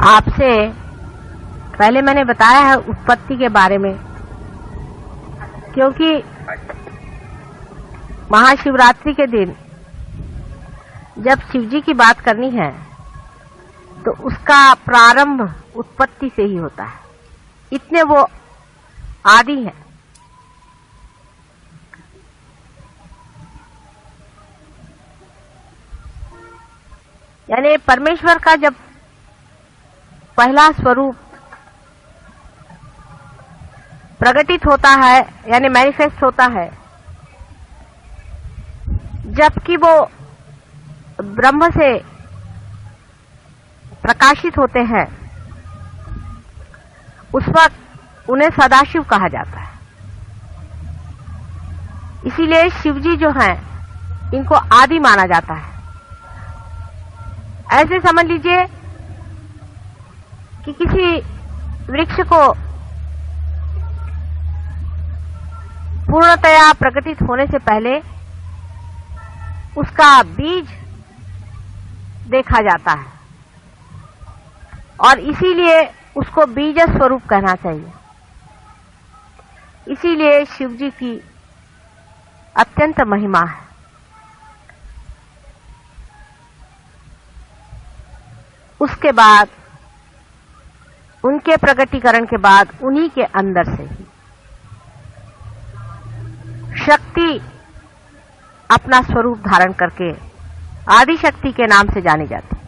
आपसे पहले मैंने बताया है उत्पत्ति के बारे में, क्योंकि महाशिवरात्रि के दिन जब शिव जी की बात करनी है तो उसका प्रारंभ उत्पत्ति से ही होता है, इतने वो आदि है। यानी परमेश्वर का जब पहला स्वरूप प्रकटित होता है, यानी मैनिफेस्ट होता है, जबकि वो ब्रह्म से प्रकाशित होते हैं, उस वक्त उन्हें सदाशिव कहा जाता है। इसीलिए शिव जी जो हैं, इनको आदि माना जाता है। ऐसे समझ लीजिए कि किसी वृक्ष को पूर्णतया प्रकटित होने से पहले उसका बीज देखा जाता है, और इसीलिए उसको बीज स्वरूप कहना चाहिए। इसीलिए शिव जी की अत्यंत महिमा है। उसके बाद, उनके प्रकटीकरण के बाद, उन्हीं के अंदर से ही शक्ति अपना स्वरूप धारण करके आदि शक्ति के नाम से जानी जाती है।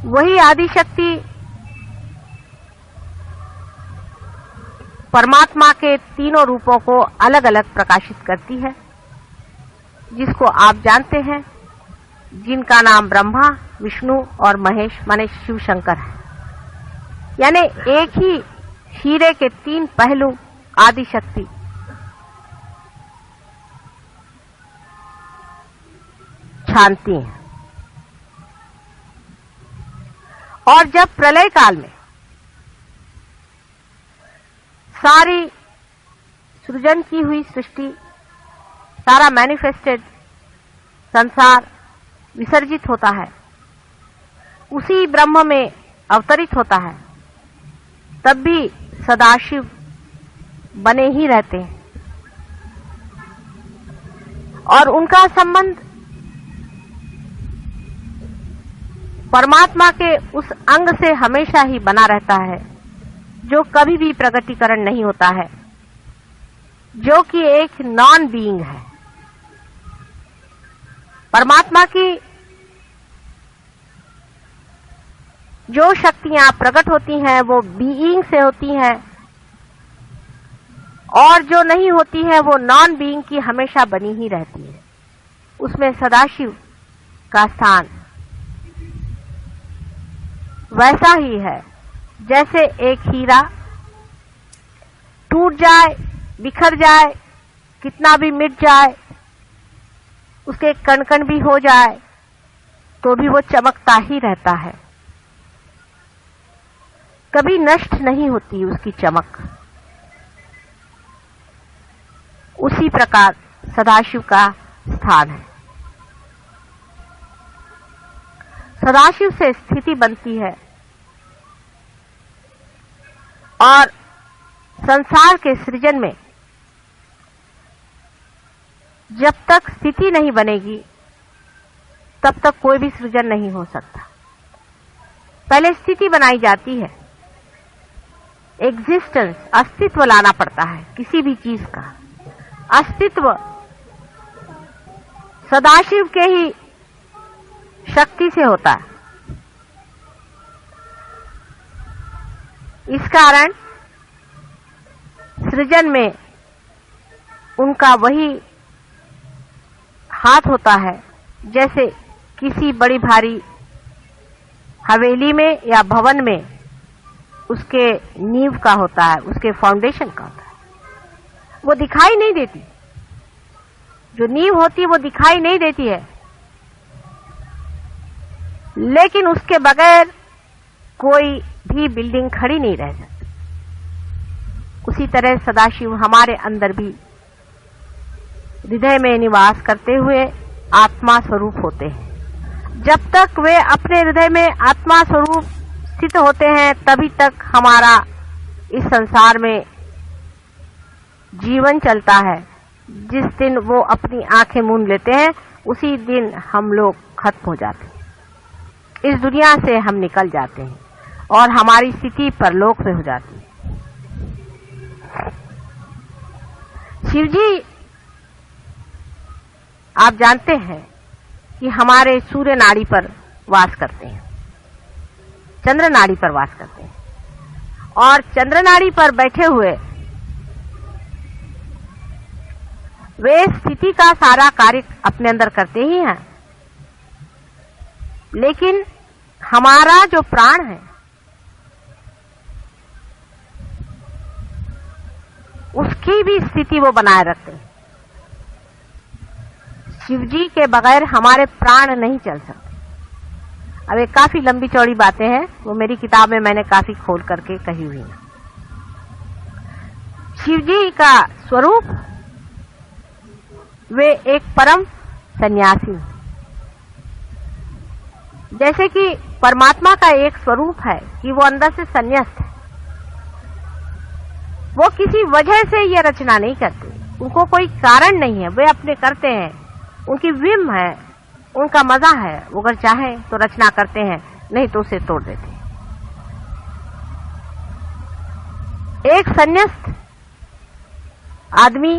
वही आदि शक्ति परमात्मा के तीनों रूपों को अलग अलग प्रकाशित करती है, जिसको आप जानते हैं, जिनका नाम ब्रह्मा, विष्णु और महेश माने शिव शंकर है। यानी एक ही हीरे के तीन पहलू आदि शक्ति छानती हैं। और जब प्रलय काल में सारी सृजन की हुई सृष्टि, सारा मैनिफेस्टेड संसार विसर्जित होता है, उसी ब्रह्म में अवतरित होता है, तब भी सदाशिव बने ही रहते हैं। और उनका संबंध परमात्मा के उस अंग से हमेशा ही बना रहता है, जो कभी भी प्रकटीकरण नहीं होता है, जो कि एक नॉन बीइंग है। परमात्मा की जो शक्तियां प्रकट होती हैं वो बीइंग से होती हैं, और जो नहीं होती है वो नॉन बीइंग की हमेशा बनी ही रहती है। उसमें सदाशिव का स्थान वैसा ही है जैसे एक हीरा टूट जाए, बिखर जाए, कितना भी मिट जाए, उसके कण कण भी हो जाए, तो भी वो चमकता ही रहता है, कभी नष्ट नहीं होती उसकी चमक। उसी प्रकार सदाशिव का स्थान है। सदाशिव से स्थिति बनती है, और संसार के सृजन में जब तक स्थिति नहीं बनेगी, तब तक कोई भी सृजन नहीं हो सकता। पहले स्थिति बनाई जाती है, एग्जिस्टेंस, अस्तित्व लाना पड़ता है किसी भी चीज का। अस्तित्व सदाशिव के ही शक्ति से होता है। इस कारण सृजन में उनका वही हाथ होता है, जैसे किसी बड़ी भारी हवेली में या भवन में उसके नींव का होता है, उसके फाउंडेशन का होता है। वो दिखाई नहीं देती, जो नींव होती है वो दिखाई नहीं देती है, लेकिन उसके बगैर कोई भी बिल्डिंग खड़ी नहीं रह सकती। उसी तरह सदाशिव हमारे अंदर भी हृदय में निवास करते हुए आत्मा स्वरूप होते हैं। जब तक वे अपने हृदय में आत्मा स्वरूप स्थित होते हैं तभी तक हमारा इस संसार में जीवन चलता है। जिस दिन वो अपनी आंखें मूंद लेते हैं उसी दिन हम लोग खत्म हो जाते हैं, इस दुनिया से हम निकल जाते हैं और हमारी स्थिति परलोक में हो जाती है। शिव जी, आप जानते हैं कि हमारे सूर्य नाड़ी पर वास करते हैं, चंद्र नाड़ी पर वास करते हैं, और चंद्र नाड़ी पर बैठे हुए वे स्थिति का सारा कार्य अपने अंदर करते ही हैं। लेकिन हमारा जो प्राण है उसकी भी स्थिति वो बनाए रखते हैं। शिव जी के बगैर हमारे प्राण नहीं चल सकते। अब ये काफी लंबी चौड़ी बातें हैं, वो मेरी किताब में मैंने काफी खोल करके कही हुई है। शिव जी का स्वरूप, वे एक परम सन्यासी, जैसे कि परमात्मा का एक स्वरूप है कि वो अंदर से संन्यास्त है। वो किसी वजह से ये रचना नहीं करते, उनको कोई कारण नहीं है, वे अपने करते हैं, उनकी विम है, उनका मजा है। वो अगर चाहे तो रचना करते हैं, नहीं तो उसे तोड़ देते हैं। एक संन्यास्त आदमी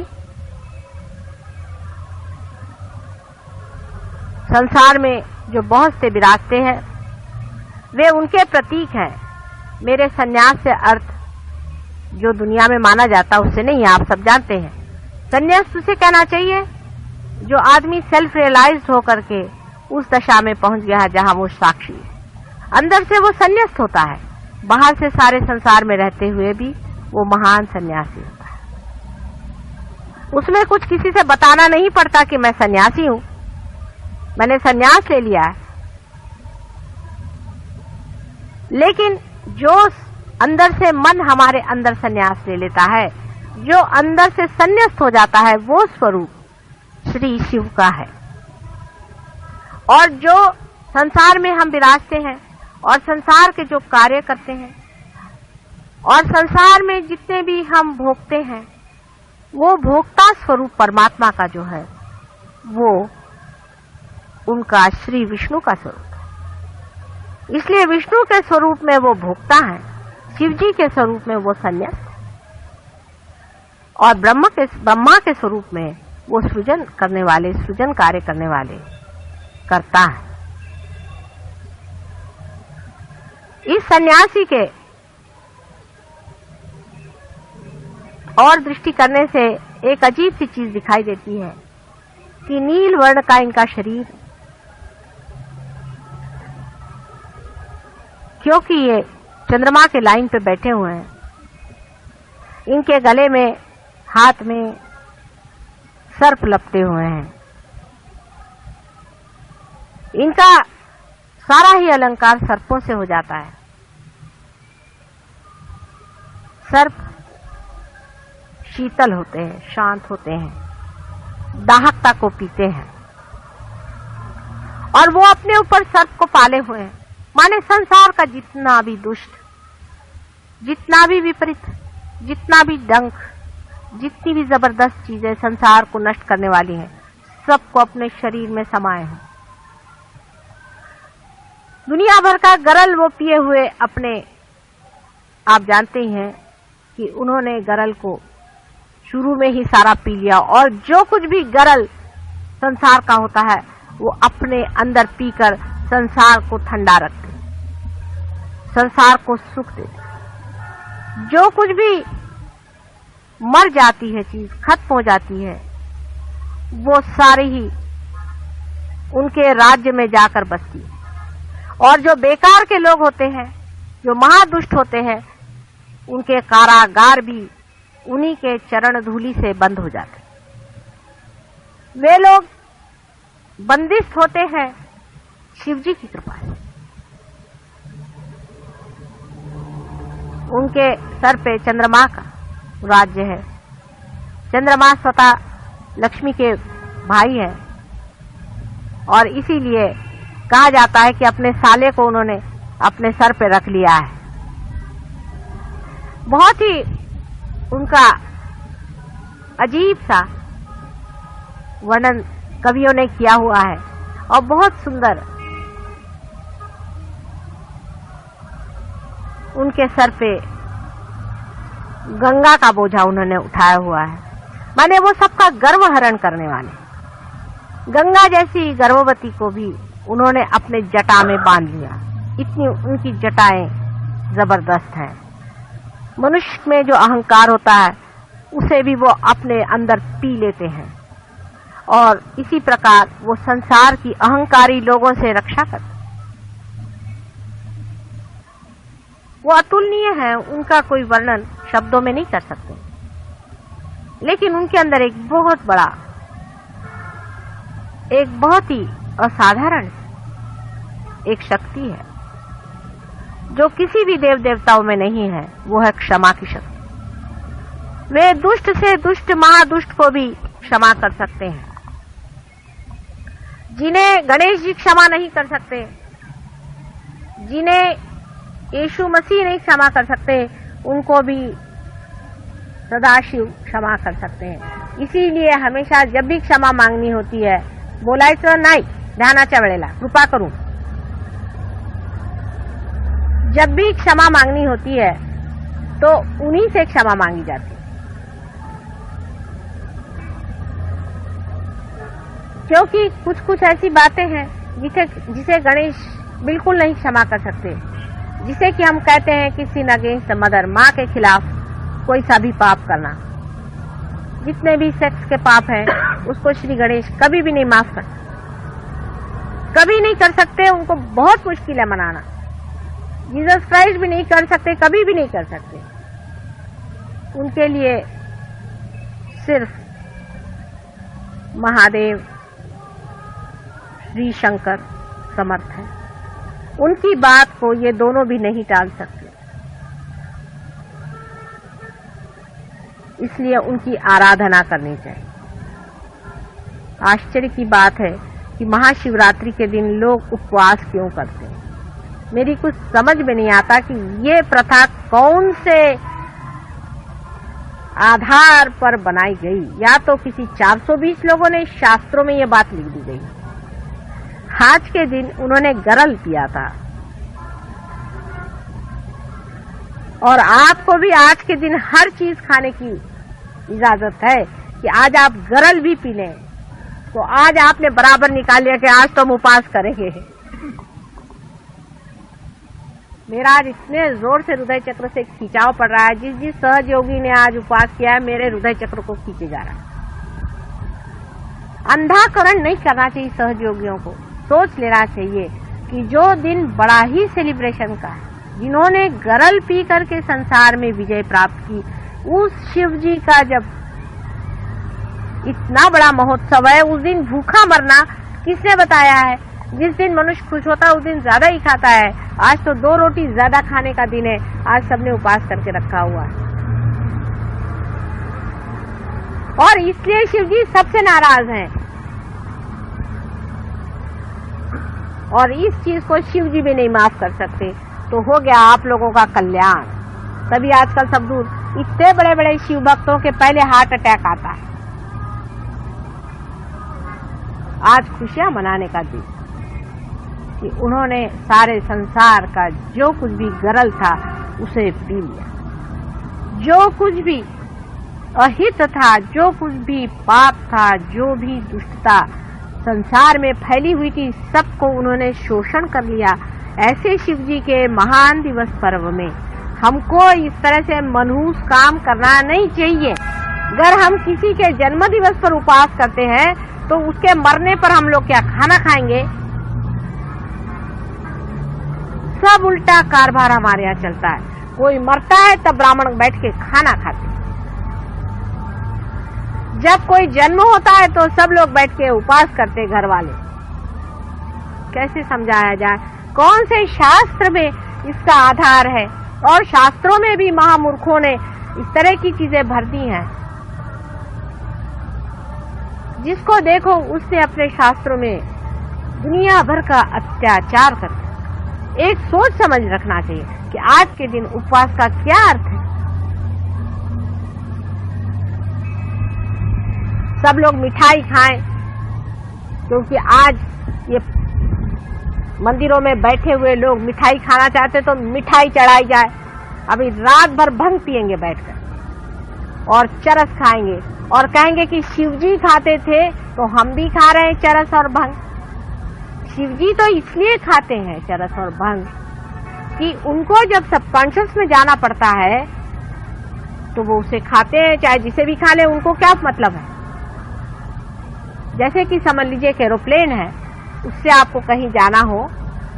संसार में जो बहुत से विराजते हैं, वे उनके प्रतीक हैं। मेरे संन्यास से अर्थ जो दुनिया में माना जाता उससे नहीं, आप सब जानते हैं। संन्यास उसे कहना चाहिए जो आदमी सेल्फ रियलाइज्ड होकर के उस दशा में पहुंच गया है जहां वो साक्षी है। अंदर से वो संन्यास्त होता है, बाहर से सारे संसार में रहते हुए भी वो महान सन्यासी होता है। उसमें कुछ किसी से बताना नहीं पड़ता कि मैं सन्यासी हूं, मैंने सन्यास ले लिया है। लेकिन जो अंदर से मन हमारे अंदर सन्यास ले लेता है, जो अंदर से संन्यास्त हो जाता है, वो स्वरूप श्री शिव का है। और जो संसार में हम विराजते हैं और संसार के जो कार्य करते हैं और संसार में जितने भी हम भोगते हैं, वो भोक्ता स्वरूप परमात्मा का जो है वो उनका श्री विष्णु का स्वरूप है। इसलिए विष्णु के स्वरूप में वो भोक्ता है, शिव जी के स्वरूप में वो संन्यास है, और ब्रह्मा के स्वरूप में वो सृजन करने वाले, सृजन कार्य करने वाले करता है। इस सन्यासी के और दृष्टि करने से एक अजीब सी चीज दिखाई देती है कि नील वर्ण का इनका शरीर, क्योंकि ये चंद्रमा के लाइन पे बैठे हुए हैं, इनके गले में, हाथ में सर्प लपटे हुए हैं। इनका सारा ही अलंकार सर्पों से हो जाता है। सर्प शीतल होते हैं, शांत होते हैं, दाहकता को पीते हैं, और वो अपने ऊपर सर्प को पाले हुए हैं। माने संसार का जितना भी दुष्ट, जितना भी विपरीत, जितना भी डंक, जितनी भी जबरदस्त चीजें संसार को नष्ट करने वाली हैं, सबको अपने शरीर में समाये हैं। दुनिया भर का गरल वो पिए हुए अपने, आप जानते ही हैं कि उन्होंने गरल को शुरू में ही सारा पी लिया, और जो कुछ भी गरल संसार का होता है वो अपने अंदर पीकर संसार को ठंडा रखते, संसार को सुख देते। जो कुछ भी मर जाती है चीज, खत्म हो जाती है, वो सारी ही उनके राज्य में जाकर बसती है। और जो बेकार के लोग होते हैं, जो महादुष्ट होते हैं, उनके कारागार भी उन्हीं के चरण धूलि से बंद हो जाते। वे लोग बंदिश होते हैं शिव जी की कृपा से। उनके सर पे चंद्रमा का राज्य है। चंद्रमा स्वतः लक्ष्मी के भाई है, और इसीलिए कहा जाता है कि अपने साले को उन्होंने अपने सर पे रख लिया है। बहुत ही उनका अजीब सा वर्णन कवियों ने किया हुआ है और बहुत सुंदर उनके सर पे गंगा का बोझा उन्होंने उठाया हुआ है। माने वो सबका गर्व हरण करने वाले। गंगा जैसी गर्भवती को भी उन्होंने अपने जटा में बांध लिया। इतनी उनकी जटाएं जबरदस्त हैं। मनुष्य में जो अहंकार होता है उसे भी वो अपने अंदर पी लेते हैं और इसी प्रकार वो संसार की अहंकारी लोगों से रक्षा करते। वो अतुलनीय है, उनका कोई वर्णन शब्दों में नहीं कर सकते, लेकिन उनके अंदर एक बहुत ही असाधारण एक शक्ति है जो किसी भी देव देवताओं में नहीं है। वो है क्षमा की शक्ति। वे दुष्ट से दुष्ट महादुष्ट को भी क्षमा कर सकते हैं। जिन्हें गणेश जी क्षमा नहीं कर सकते, जिन्हें यीशु मसीह नहीं क्षमा कर सकते, उनको भी सदाशिव क्षमा कर सकते हैं। इसीलिए हमेशा जब भी क्षमा मांगनी होती है बोलायचं नाही ध्यानाच्या वेळेला कृपा करू। जब भी क्षमा मांगनी होती है तो उन्हीं से क्षमा मांगी जाती है, क्योंकि कुछ कुछ ऐसी बातें हैं जिसे गणेश बिल्कुल नहीं क्षमा कर सकते। जिसे कि हम कहते हैं कि सिन अगेंस्ट मदर, माँ के खिलाफ कोई सा भी पाप करना। जितने भी सेक्स के पाप हैं उसको श्री गणेश कभी भी नहीं माफ कर, कभी नहीं कर सकते। उनको बहुत मुश्किल है मनाना। जीसस क्राइस्ट भी नहीं कर सकते, कभी भी नहीं कर सकते। उनके लिए सिर्फ महादेव श्री शंकर समर्थ है। उनकी बात को ये दोनों भी नहीं टाल सकते, इसलिए उनकी आराधना करनी चाहिए। आश्चर्य की बात है कि महाशिवरात्रि के दिन लोग उपवास क्यों करते हैं। मेरी कुछ समझ में नहीं आता कि ये प्रथा कौन से आधार पर बनाई गई। या तो किसी 420 लोगों ने शास्त्रों में ये बात लिख दी गई। आज के दिन उन्होंने गरल पिया था और आपको भी आज के दिन हर चीज खाने की इजाजत है कि आज आप गरल भी पी लें। तो आज आपने बराबर निकाल लिया कि आज तो हम उपवास करेंगे। मेरा आज इतने जोर से हृदय चक्र से खिंचाव पड़ रहा है। जिस सहज योगी ने आज उपवास किया है मेरे हृदय चक्र को खींचे जा रहा है। अंधाकरण नहीं करना चाहिए सहज योगियों को। सोच लेना चाहिए कि जो दिन बड़ा ही सेलिब्रेशन का है, जिन्होंने गरल पी करके संसार में विजय प्राप्त की, उस शिव जी का जब इतना बड़ा महोत्सव है, उस दिन भूखा मरना किसने बताया है। जिस दिन मनुष्य खुश होता है उस दिन ज्यादा ही खाता है। आज तो 2 रोटी ज्यादा खाने का दिन है। आज सबने उपवास करके रखा हुआ है और इसलिए शिव जी सबसे नाराज हैं। और इस चीज को शिव जी भी नहीं माफ कर सकते। तो हो गया आप लोगों का कल्याण। तभी आजकल सब दूर इतने बड़े बड़े शिव भक्तों के पहले हार्ट अटैक आता है। आज खुशियां मनाने का दिन कि उन्होंने सारे संसार का जो कुछ भी गरल था उसे पी लिया। जो कुछ भी अहित था, जो कुछ भी पाप था, जो भी दुष्टता संसार में फैली हुई थी, सबको उन्होंने शोषण कर लिया। ऐसे शिव जी के महान दिवस पर्व में हमको इस तरह से मनहूस काम करना नहीं चाहिए। अगर हम किसी के जन्म दिवस पर उपवास करते हैं तो उसके मरने पर हम लोग क्या खाना खाएंगे? सब उल्टा कारभार हमारे यहाँ चलता है। कोई मरता है तब ब्राह्मण बैठ के खाना खाते। जब कोई जन्म होता है तो सब लोग बैठ के उपवास करते घर वाले। कैसे समझाया जाए? कौन से शास्त्र में इसका आधार है? और शास्त्रों में भी महामूर्खों ने इस तरह की चीजें भर दी हैं। जिसको देखो उसने अपने शास्त्रों में दुनिया भर का अत्याचार करते। एक सोच समझ रखना चाहिए कि आज के दिन उपवास का क्या अर्थ है। सब लोग मिठाई खाएं, क्योंकि आज ये मंदिरों में बैठे हुए लोग मिठाई खाना चाहते तो मिठाई चढ़ाई जाए। अभी रात भर भंग पिएंगे बैठकर और चरस खाएंगे और कहेंगे कि शिवजी खाते थे तो हम भी खा रहे हैं चरस और भंग। शिवजी तो इसलिए खाते हैं चरस और भंग कि उनको जब सबकॉन्शियस में जाना पड़ता है तो वो उसे खाते हैं, चाहे जिसे भी खा ले, उनको क्या मतलब है। जैसे कि समझ लीजिए कि एरोप्लेन है, उससे आपको कहीं जाना हो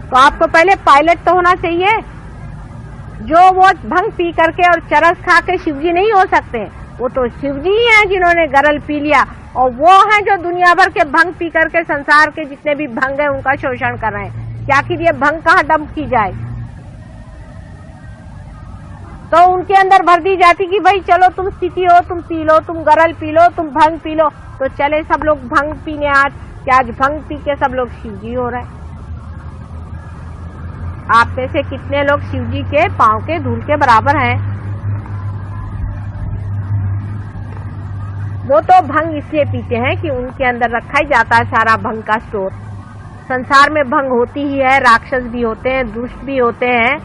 तो आपको पहले पायलट तो होना चाहिए। जो वो भंग पी करके और चरस खा के शिवजी नहीं हो सकते, वो तो शिवजी ही हैं जिन्होंने गरल पी लिया, और वो हैं जो दुनिया भर के भंग पी करके संसार के जितने भी भंग है उनका शोषण कर रहे हैं। क्या कि ये भंग कहाँ डंप की जाए, तो उनके अंदर भर दी जाती कि भाई चलो तुम स्थिति हो, तुम पी लो, तुम गरल पी लो, तुम भंग पी लो, तो चले सब लोग भंग पीने आज। क्या आज भंग पी के सब लोग शिवजी हो रहे हैं। आप में से कितने लोग शिवजी के पांव के धूल के बराबर हैं। वो तो भंग इसलिए पीते हैं कि उनके अंदर रखा ही जाता है सारा भंग का स्टोर। संसार में भंग होती ही है, राक्षस भी होते हैं, दुष्ट भी होते हैं,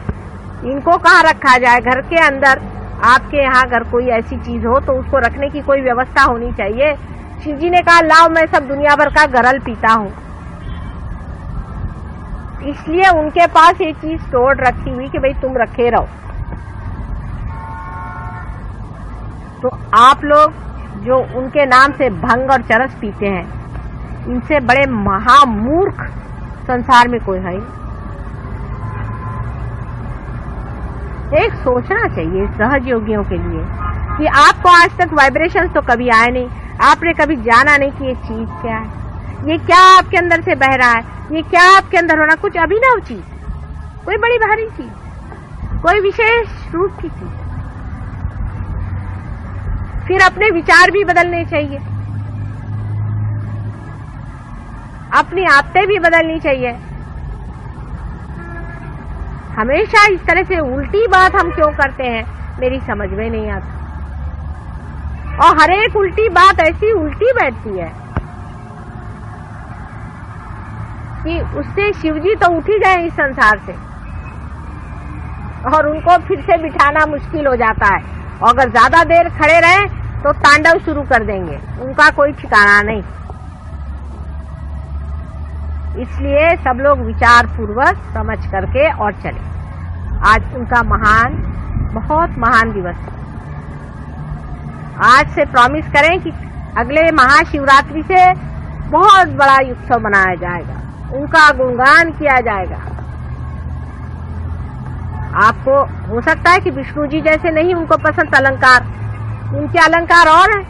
इनको कहाँ रखा जाए। घर के अंदर आपके यहाँ अगर कोई ऐसी चीज हो तो उसको रखने की कोई व्यवस्था होनी चाहिए। शिवजी ने कहा लाओ मैं सब दुनिया भर का गरल पीता हूँ, इसलिए उनके पास ये चीज स्टोर रखी हुई कि भाई तुम रखे रहो। तो आप लोग जो उनके नाम से भंग और चरस पीते हैं, इनसे बड़े महामूर्ख संसार में कोई है। एक सोचना चाहिए सहज योगियों के लिए कि आपको आज तक वाइब्रेशन तो कभी आए नहीं, आपने कभी जाना नहीं कि ये चीज क्या है, ये क्या आपके अंदर से बह रहा है, ये क्या आपके अंदर होना, कुछ अभिनव चीज, कोई बड़ी भारी चीज, कोई विशेष रूप की चीज। फिर अपने विचार भी बदलने चाहिए, अपनी आदतें भी बदलनी चाहिए। हमेशा इस तरह से उल्टी बात हम क्यों करते हैं मेरी समझ में नहीं आता, और हर एक उल्टी बात ऐसी उल्टी बैठती है कि उससे शिवजी तो उठ ही गए इस संसार से, और उनको फिर से बिठाना मुश्किल हो जाता है। और अगर ज्यादा देर खड़े रहे तो तांडव शुरू कर देंगे, उनका कोई ठिकाना नहीं। इसलिए सब लोग विचार पूर्वक समझ करके और चले। आज उनका महान, बहुत महान दिवस है। आज से प्रॉमिस करें कि अगले महाशिवरात्रि से बहुत बड़ा उत्सव मनाया जाएगा, उनका गुणगान किया जाएगा। आपको हो सकता है कि विष्णु जी जैसे नहीं उनको पसंद अलंकार, उनके अलंकार और हैं,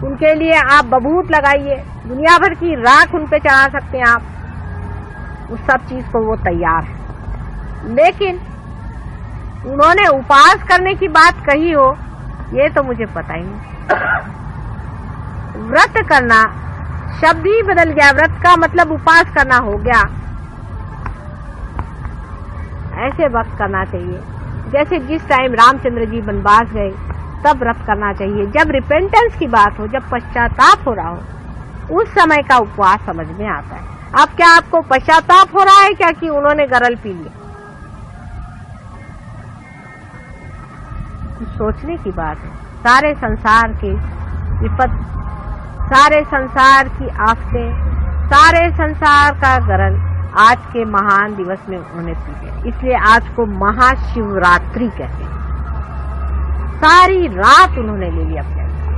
उनके लिए आप बभूत लगाइए, दुनिया भर की राख उन पे चढ़ा सकते हैं आप, उस सब चीज को वो तैयार है। लेकिन उन्होंने उपवास करने की बात कही हो ये तो मुझे पता ही नहीं। व्रत करना शब्द ही बदल गया, व्रत का मतलब उपवास करना हो गया। ऐसे वक्त करना चाहिए जैसे जिस टाइम रामचंद्र जी वनवास गए तब व्रत करना चाहिए। जब रिपेंटेंस की बात हो, जब पश्चाताप हो रहा हो, उस समय का उपवास समझ में आता है। अब क्या आपको पश्चाताप हो रहा है क्या कि उन्होंने गरल पी लिया? सोचने की बात है। सारे संसार की विपद, सारे संसार की आफतें, सारे संसार का गरल आज के महान दिवस में उन्होंने पी लिया। इसलिए आज को महाशिवरात्रि कहते हैं। सारी रात उन्होंने ले लिया अपने अंदर।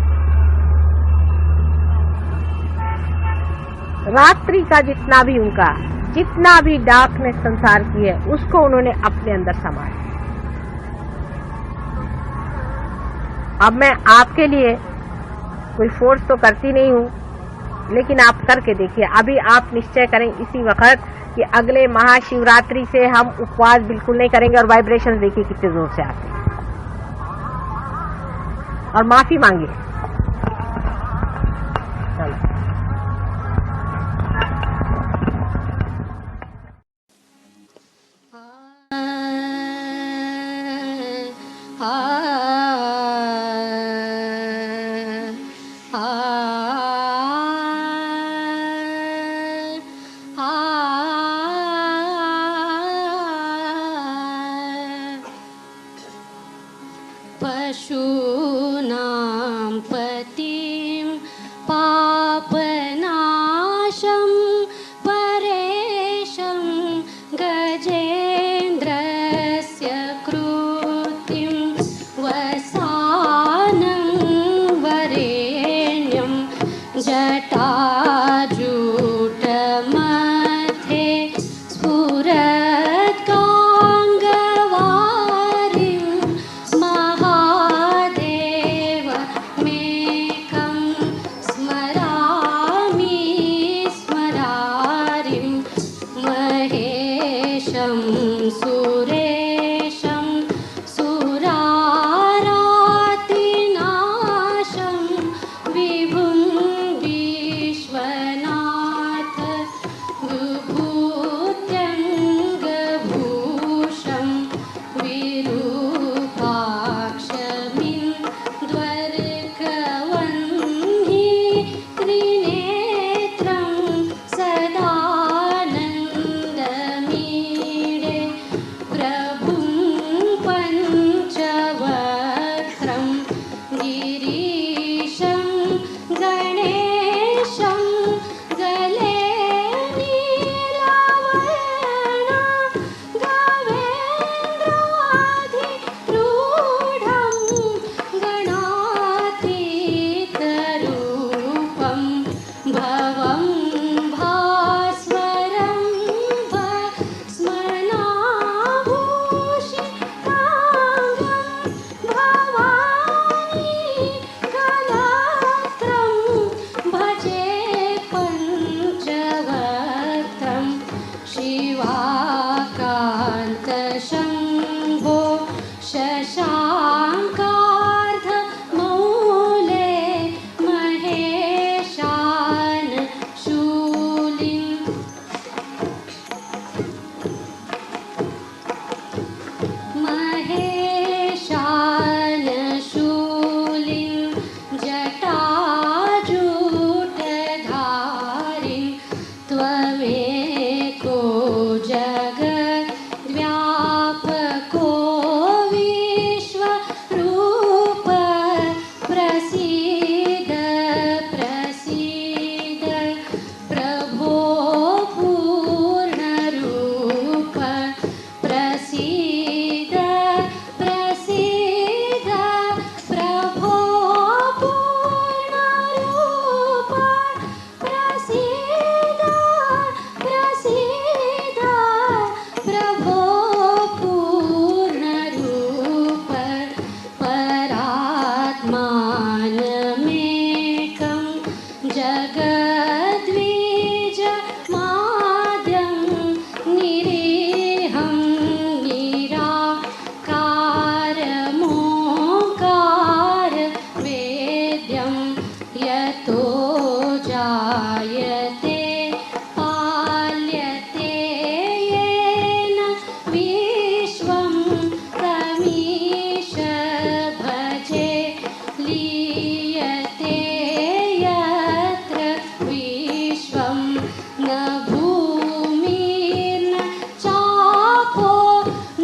रात्रि का जितना भी उनका, जितना भी डार्कनेस संसार की है, उसको उन्होंने अपने अंदर समाया। अब मैं आपके लिए कोई फोर्स तो करती नहीं हूँ, लेकिन आप करके देखिए। अभी आप निश्चय करें इसी वक्त कि अगले महाशिवरात्रि से हम उपवास बिल्कुल नहीं करेंगे, और वाइब्रेशन देखिए कितने जोर से आते हैं। और माफी मांगिए। चलो भवं भास्वरं भस्मनाभूषिताङ्गं भवानी कलत्रं भजे पञ्चवक्त्रं शिवाकान्तशम्भो शशाङ्कार्धमौले महेशान शूलिं जटाजूटधारिं त्वमेको जगद्व्यापको विश्वरूप प्रसीद प्रसीद प्रभो पूर्णरूप प्रसीद प्रसीद प्रभो पूर्णरूप प्रसीद प्रसीद प्रभो पूर्णरूप परात्मानमेकं जगद्वीजमाद्यं निरीहं निराकारमोकार वेद्यं यतो जायते पाल्यते येन विश्वं तमीश भजे लीयते यत्र विश्वं न भूमिर्न चापो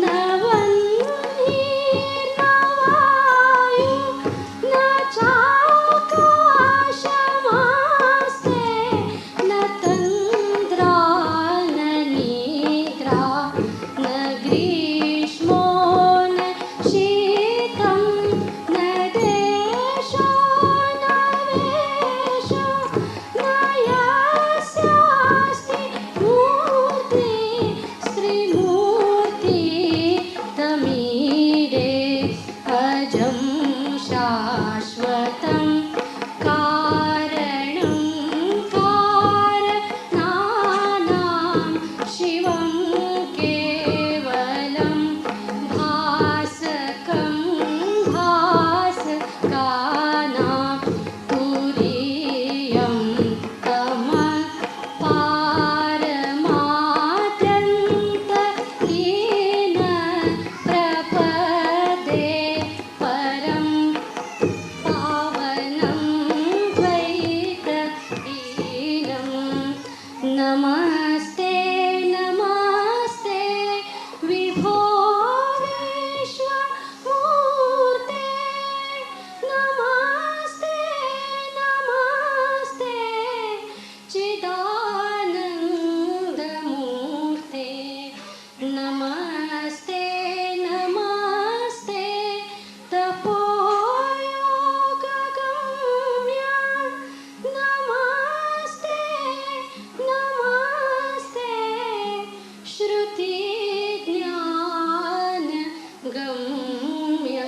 न वह्निर्न वायु न चाकाशमास्ते न तन्द्रा न निद्रा न ग्रीष्मो न शीतं न देशो न वेशो न यस्यास्ति मूर्ति स्त्रीमूर्ति तमीरे अजं शाश्वतं कारणं कारणानां शिवं केवलं भासकं भासकानां तुरीयं तमः पारमात्यन्तहीन प्रपदे परं पावनं द्वैतहीनं नमस्ते नमस्ते विभो विश्वमूर्ते नमस्ते नमस्ते चिदानन्दमूर्ते नमस्ते नमस्ते तपोयोगगम्य नमस्ते नमस्ते श्रुतिज्ञानगम्य